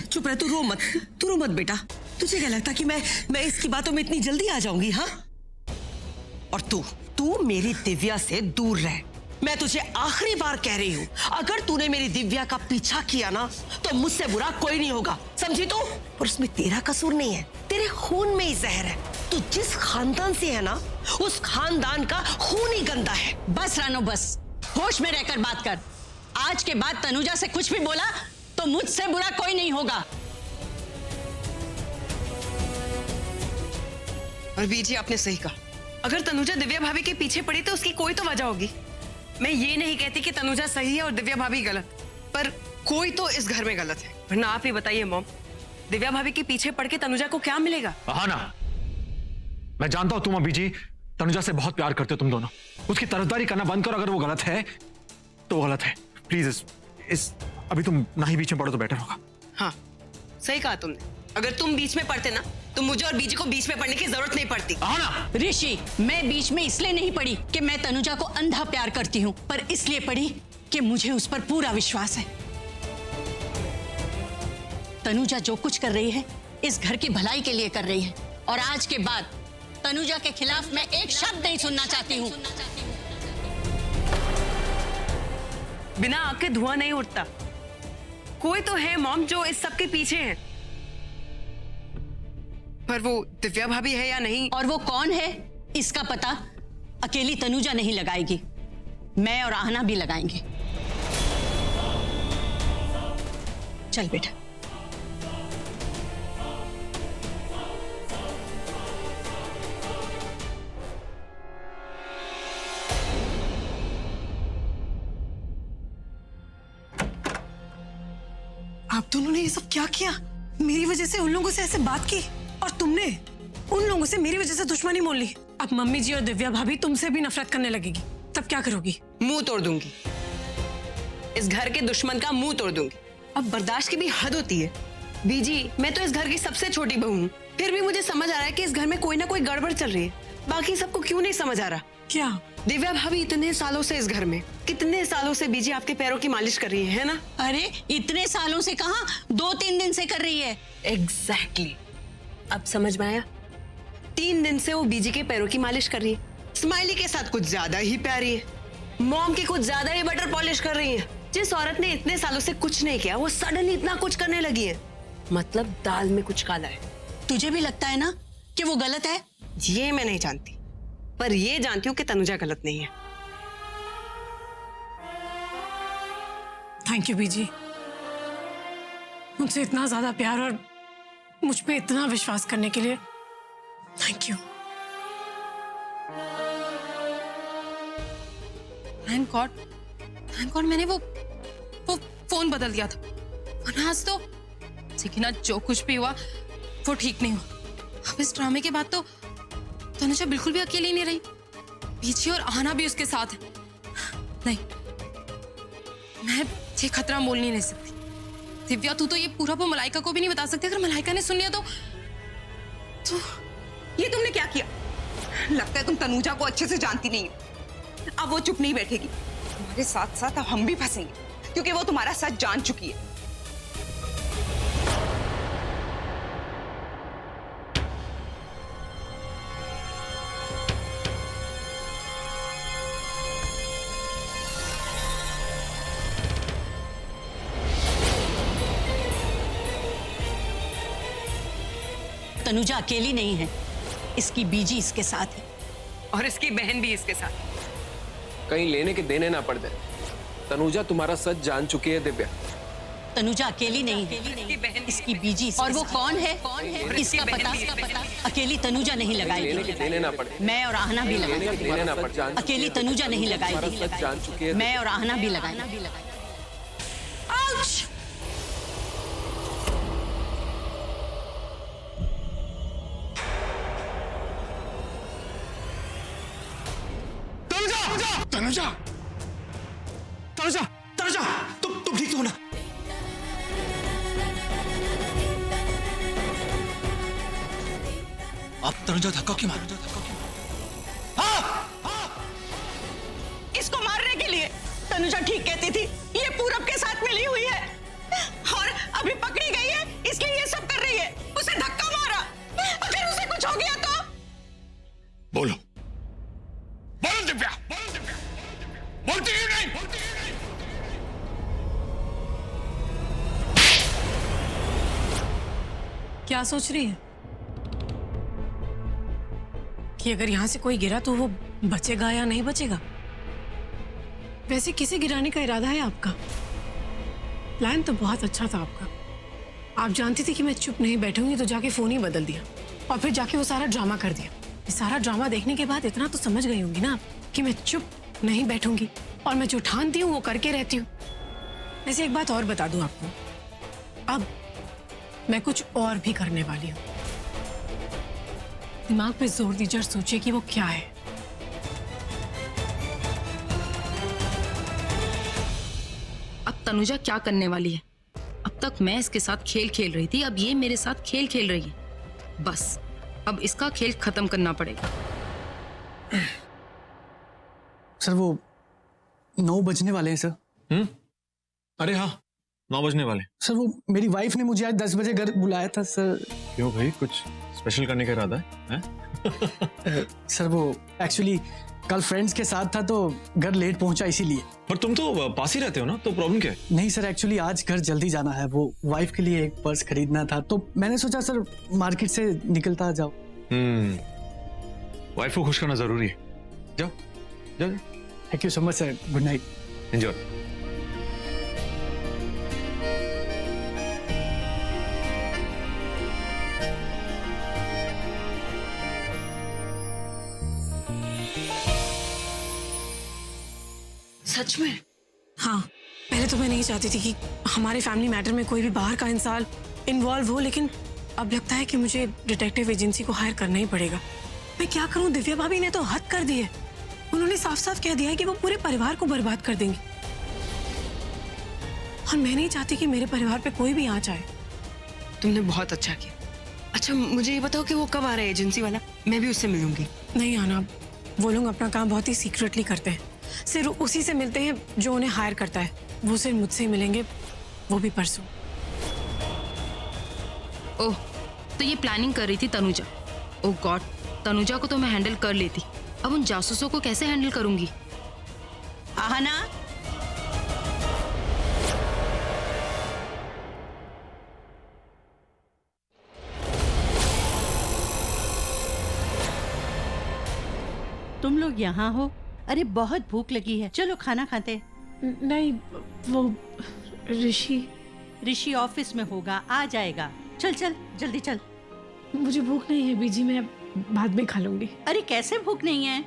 चुप रह, तू रो मत बेटा। तुझे क्या लगता कि मैं इसकी बातों में इतनी जल्दी आ जाऊंगी? हाँ, और तू मेरी दिव्या से दूर रह। मैं तुझे आखिरी बार कह रही हूँ, अगर तूने मेरी दिव्या का पीछा किया ना तो मुझसे बुरा कोई नहीं होगा, समझी तू? और उसमें तेरा कसूर नहीं है, तेरे खून में ही जहर है। तू जिस खानदान से है ना, उस खानदान का खून ही गंदा है। बस रानो बस, होश में रहकर बात कर। आज के बाद तनुजा से कुछ भी बोला तो मुझसे बुरा कोई नहीं होगा। और बीजी आपने सही कहा, अगर तनुजा दिव्या भाभी के पीछे पड़ी तो उसकी कोई तो वजह होगी। मैं ये नहीं कहती कि तनुजा सही है और दिव्या भाभी गलत, पर कोई तो इस घर में गलत है। वरना आप ही बताइए मॉम, दिव्या भाभी के पीछे पड़ के तनुजा को क्या मिलेगा? हाँ ना, मैं जानता हूं तुम और बीजी तनुजा से बहुत प्यार करते हो तुम दोनों। उसकी तरफदारी करना बंद करो, अगर वो गलत है तो गलत है। प्लीज इस अभी तुम ना ही बीच में पड़ो तो बेटर होगा। हाँ सही कहा तुमने, अगर तुम बीच में पड़ते ना तो मुझे और बीजी को बीच में पड़ने की जरूरत नहीं पड़ती। हाँ ना ऋषि, मैं बीच में इसलिए नहीं पड़ी कि मैं तनुजा को अंधा प्यार करती हूँ, पर इसलिए पड़ी कि मुझे उस पर पूरा विश्वास है। तनुजा जो कुछ कर रही है इस घर की भलाई के लिए कर रही है, और आज के बाद तनुजा के खिलाफ मैं एक शब्द नहीं सुनना चाहती हूँ। बिना आग के धुआं नहीं उठता। कोई तो है मॉम जो इस सब के पीछे है, पर वो दिव्या भाभी है या नहीं? और वो कौन है इसका पता अकेली तनुजा नहीं लगाएगी, मैं और आहना भी लगाएंगे। चल बेटा। आप दोनों ने ये सब क्या किया? मेरी वजह से उन लोगों से ऐसे बात की, और तुमने उन लोगों से मेरी वजह से दुश्मनी मोल ली। अब मम्मी जी और दिव्या भाभी तुमसे भी नफरत करने लगेगी, तब क्या करोगी? मुंह तोड़ दूंगी, इस घर के दुश्मन का मुंह तोड़ दूंगी। अब बर्दाश्त की भी हद होती है। बीजी, मैं तो इस घर की सबसे छोटी बहू हूँ, फिर भी मुझे समझ आ रहा है कि इस घर में कोई ना कोई गड़बड़ चल रही है। बाकी सबको क्यों नहीं समझ आ रहा? क्या? दिव्या भाभी इतने सालों से इस घर में, कितने सालों से बीजी आपके पैरों की मालिश कर रही है ना? अरे इतने सालों से कहां, 2-3 दिन से कर रही है। एग्जैक्टली, अब समझ में आया। 3 दिन से वो बीजी के पैरों की मालिश कर रही है। स्माइली के साथ कुछ ज्यादा ही प्यारी है, मॉम की कुछ ज्यादा ही बटर पॉलिश कर रही है। जिस औरत ने इतने सालों से कुछ नहीं किया वो सडनली इतना कुछ करने लगी है, मतलब दाल में कुछ काला है। तुझे भी लगता है ना कि वो गलत है? ये मैं नहीं जानती, पर ये जानती हूँ कि तनुजा गलत नहीं है। थैंक यू बीजी, मुझसे इतना ज्यादा प्यार और मुझ पे इतना विश्वास करने के लिए थैंक यू। थैंक गॉड मैंने वो फोन बदल दिया था, वरना आज तो लेकिन आज जो कुछ भी हुआ वो ठीक नहीं हुआ। अब इस ड्रामे के बाद तो तनुजा बिल्कुल भी अकेली नहीं रही, पीछे और आहना भी उसके साथ है। नहीं, मैं ये खतरा मोल नहीं ले सकती। दिव्या, तू तो ये पूरा वो मलाइका को भी नहीं बता सकती। अगर मलाइका ने सुन लिया तो ये तुमने क्या किया? लगता है तुम तनुजा को अच्छे से जानती नहीं हो। अब वो चुप नहीं बैठेगी, तुम्हारे साथ साथ अब हम भी फंसेंगे, क्योंकि वो तुम्हारा सच जान चुकी है। तनुजा अकेली नहीं है, इसकी बीजी इसके साथ है, और इसकी बहन भी इसके साथ। कहीं लेने के देने ना पड़ जाए। तनुजा तुम्हारा सच जान चुकी है दिव्या। तनुजा अकेली नहीं है, इसकी बीजी इसके और वो साथ कौन है इसका पता अकेली तनुजा नहीं लेने के लगाएगी, देने ना पड़े। मैं और आहना भी लेने के लगाएंगे। देने ना पड़। अकेली तनुजा नहीं तुम्हारा लगाएगी, सच जान चुकी है। मैं और आहना भी लगाएंगे। तनुजा, तनुजा, तनुजा, तुम ठीक हो ना? आप तनुजा धक्का क्यों मारो? इसको मारने के लिए। तनुजा ठीक कहती थी, ये पूरब के साथ मिली हुई है और अभी पकड़ी गई है बोलो बोलो दिव्या, बोलती ही नहीं। क्या सोच रही है कि अगर यहां से कोई गिरा तो वो बचेगा या नहीं बचेगा? वैसे किसे गिराने का इरादा है आपका? प्लान तो बहुत अच्छा था आपका। आप जानती थी कि मैं चुप नहीं बैठूंगी तो जाके फोन ही बदल दिया और फिर जाके वो सारा ड्रामा कर दिया। ये सारा ड्रामा देखने के बाद इतना तो समझ गई होंगी ना कि मैं चुप नहीं बैठूंगी और मैं जो ठानती हूँ वो करके रहती हूँ। वैसे एक बात और बता दूं आपको, अब मैं कुछ और भी करने वाली हूँ। दिमाग पे जोर दीजिए और सोचिए कि वो क्या है। अब तनुजा क्या करने वाली है? अब तक मैं इसके साथ खेल खेल रही थी, अब ये मेरे साथ खेल खेल रही है। बस अब इसका खेल खत्म करना पड़ेगा। सर वो 9 बजने वाले हैं सर। अरे हाँ, 9 बजने वाले। सर वो मेरी वाइफ ने मुझे आज 10 बजे घर बुलाया था सर। क्यों भाई, कुछ स्पेशल करने का इरादा है? सर वो एक्चुअली कल फ्रेंड्स के साथ था तो घर लेट पहुंचा इसीलिए। पर तुम तो पास ही रहते हो ना, तो प्रॉब्लम क्या है? नहीं सर, एक्चुअली आज घर जल्दी जाना है, वो वाइफ के लिए एक पर्स खरीदना था तो मैंने सोचा सर मार्केट से निकलता जाओ। वाइफ को खुश करना जरूरी है। जाओ जाओ। Thank you so much sir, good night. Enjoy. सच में? हाँ, पहले तो मैं नहीं चाहती थी कि हमारे फैमिली मैटर में कोई भी बाहर का इंसान इन्वॉल्व हो, लेकिन अब लगता है कि मुझे डिटेक्टिव एजेंसी को हायर करना ही पड़ेगा। मैं क्या करूं? दिव्या भाभी ने तो हद कर दी है। उन्होंने साफ साफ कह दिया है कि वो पूरे परिवार को बर्बाद कर देंगी और मैं नहीं चाहती कि मेरे परिवार पे कोई भी आँच आए। तुमने बहुत अच्छा किया। अच्छा मुझे ये बताओ कि वो कब आ रहा है एजेंसी वाला? मैं भी उससे मिलूंगी। नहीं आना, वो लोग अपना काम बहुत ही सीक्रेटली करते हैं। सिर्फ उसी से मिलते हैं जो उन्हें हायर करता है। वो सिर्फ मुझसे मिलेंगे, वो भी परसों। ओह, तो ये प्लानिंग कर रही थी तनुजा। ओह गॉड, तनुजा को तो मैं हैंडल कर लेती, अब उन जासूसों को कैसे हैंडल करूंगी? आहना, तुम लोग यहाँ हो? अरे बहुत भूख लगी है, चलो खाना खाते। नहीं, वो ऋषि ऑफिस में होगा, आ जाएगा। चल चल जल्दी चल। मुझे भूख नहीं है बीजी, मैं बाद में खा लूंगी। अरे कैसे भूख नहीं है?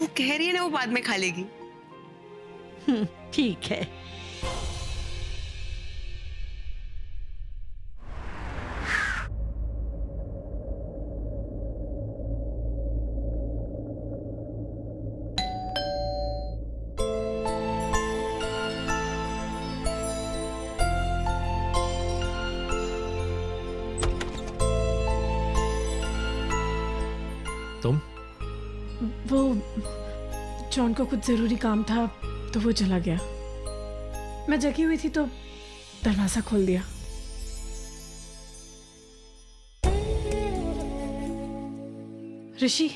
वो कह रही है ना वो बाद में खा लेगी। ठीक है। तुम? वो जॉन को कुछ जरूरी काम था तो वो चला गया। मैं जगी हुई थी तो दरवाजा खोल दिया। ऋषि,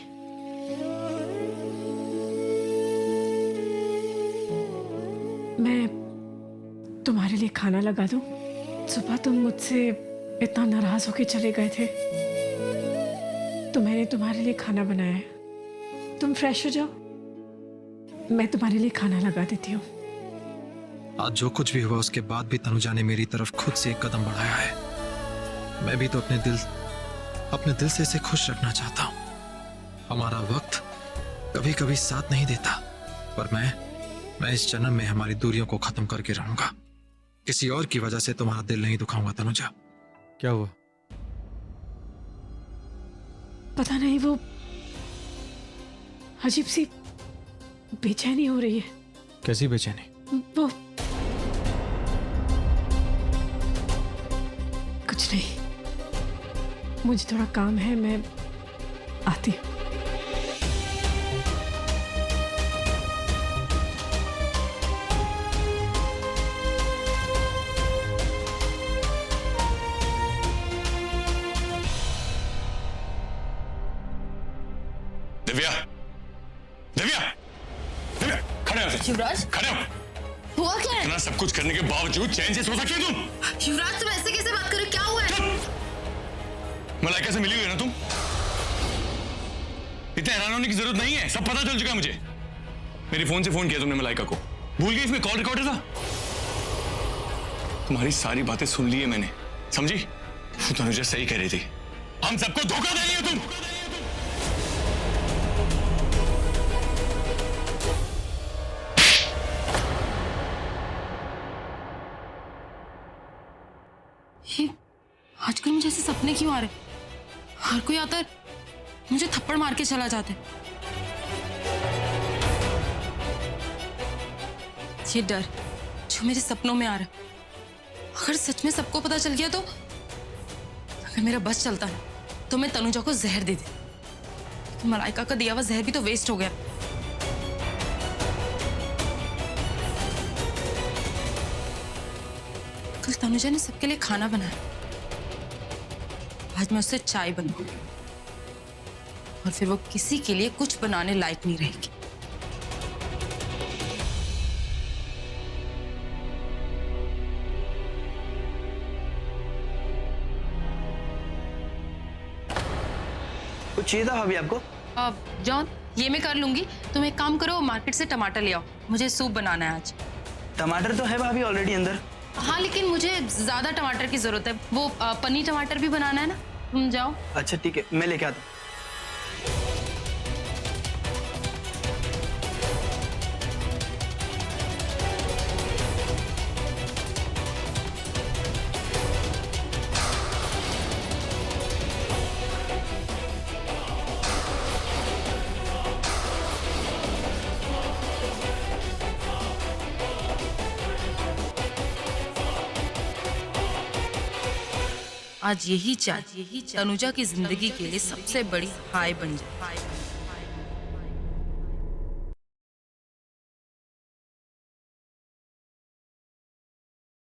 मैं तुम्हारे लिए खाना लगा दूं? सुबह तुम मुझसे इतना नाराज होके चले गए थे तो मैंने तुम्हारे लिए खाना बनाया है। तुम फ्रेश हो जाओ, मैं तुम्हारे लिए खाना लगा देती हूँ। आज जो कुछ भी हुआ उसके बाद भी तनुजा ने मेरी तरफ खुद से एक कदम बढ़ाया है। मैं भी तो अपने दिल से इसे खुश रखना चाहता हूँ। हमारा वक्त कभी कभी साथ नहीं देता, पर मैं इस जन्म में हमारी दूरियों को खत्म करके रहूंगा। किसी और की वजह से तुम्हारा दिल नहीं दुखाऊंगा तनुजा। क्या हुआ? पता नहीं, वो अजीब सी बेचैनी हो रही है। कैसी बेचैनी? वो कुछ नहीं, मुझे थोड़ा काम है, मैं आती हूँ। दिव्या, दिव्या, दिव्या, खड़े हो। युवराज, खड़े हो। हुआ क्या है? इतना सब कुछ करने के बावजूद चैन से सो सकती हो तुम? युवराज, तुम ऐसे कैसे बात कर रहे हो? क्या हुआ है? मलाइका से मिली हुई है ना तुम? इतना हैरान होने की जरूरत नहीं है, सब पता चल चुका है मुझे। मेरे फोन से फोन किया तुमने मलाइका को, भूल गई इसमें कॉल रिकॉर्डर था? तुम्हारी सारी बातें सुन ली है मैंने, समझी? वो तनुजा सही कह रही थी, हम सबको धोखा दे रही हो तुम। ये आजकल मुझे ऐसे सपने क्यों आ रहे? हर कोई आता है मुझे थप्पड़ मार के चला जाता है। ये डर जो मेरे सपनों में आ रहा है, अगर सच में सबको पता चल गया तो, अगर मेरा बस चलता ना तो मैं तनुजा को जहर दे देती। तो मलाइका का दिया हुआ जहर भी तो वेस्ट हो गया। कल तनुजा ने सबके लिए खाना बनाया, आज मैं उससे चाय बनवाऊंगी और फिर वो किसी के लिए कुछ बनाने लायक नहीं रहेगी। कुछ चाहिए था भाभी आपको? जॉन, ये मैं कर लूंगी, तुम एक काम करो, मार्केट से टमाटर ले आओ, मुझे सूप बनाना है आज। टमाटर तो है भाभी ऑलरेडी अंदर। हाँ, लेकिन मुझे ज्यादा टमाटर की जरूरत है, वो पनीर टमाटर भी बनाना है ना। तुम जाओ। अच्छा ठीक है, मैं लेके आता हूँ। आज यही चाय तनुजा की जिंदगी के लिए सबसे बड़ी हाय बन जाए।